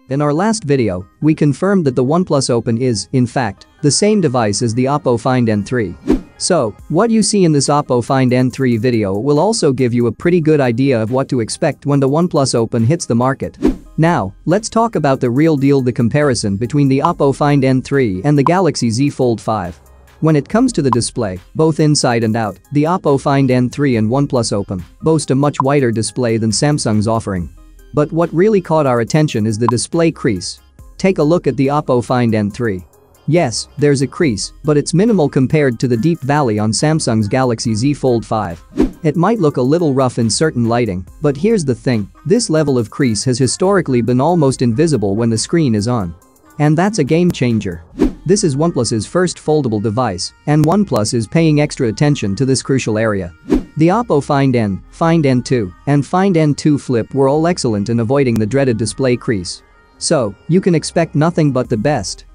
In our last video, we confirmed that the OnePlus Open is, in fact, the same device as the Oppo Find N3. So, what you see in this Oppo Find N3 video will also give you a pretty good idea of what to expect when the OnePlus Open hits the market. Now, let's talk about the real deal, the comparison between the Oppo Find N3 and the Galaxy Z Fold 5. When it comes to the display, both inside and out, the Oppo Find N3 and OnePlus Open boast a much wider display than Samsung's offering. But what really caught our attention is the display crease. Take a look at the Oppo Find N3. Yes, there's a crease, but it's minimal compared to the deep valley on Samsung's Galaxy Z Fold 5. It might look a little rough in certain lighting, but here's the thing, this level of crease has historically been almost invisible when the screen is on. And that's a game changer. This is OnePlus's first foldable device, and OnePlus is paying extra attention to this crucial area. The Oppo Find N, Find N2, and Find N2 Flip were all excellent in avoiding the dreaded display crease. So, you can expect nothing but the best.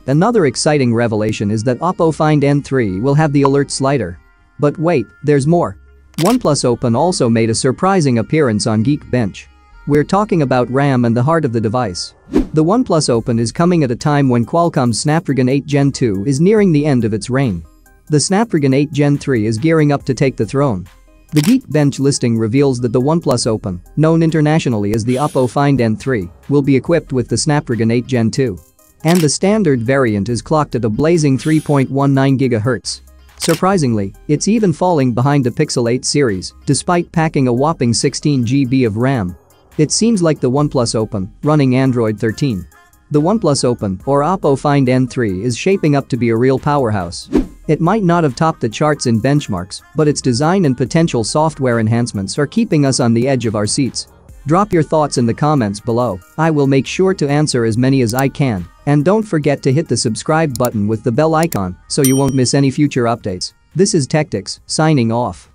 Another exciting revelation is that Oppo Find N3 will have the alert slider. But wait, there's more. OnePlus Open also made a surprising appearance on Geekbench. We're talking about RAM and the heart of the device. The OnePlus Open is coming at a time when Qualcomm's Snapdragon 8 Gen 2 is nearing the end of its reign. The Snapdragon 8 Gen 3 is gearing up to take the throne. The Geekbench listing reveals that the OnePlus Open, known internationally as the Oppo Find N3, will be equipped with the Snapdragon 8 Gen 2. And the standard variant is clocked at a blazing 3.19 GHz. Surprisingly, it's even falling behind the Pixel 8 series, despite packing a whopping 16 GB of RAM. It seems like the OnePlus Open, running Android 13. The OnePlus Open, or Oppo Find N3, is shaping up to be a real powerhouse. It might not have topped the charts in benchmarks, but its design and potential software enhancements are keeping us on the edge of our seats. Drop your thoughts in the comments below. I will make sure to answer as many as I can. And don't forget to hit the subscribe button with the bell icon so you won't miss any future updates. This is Tactics, signing off.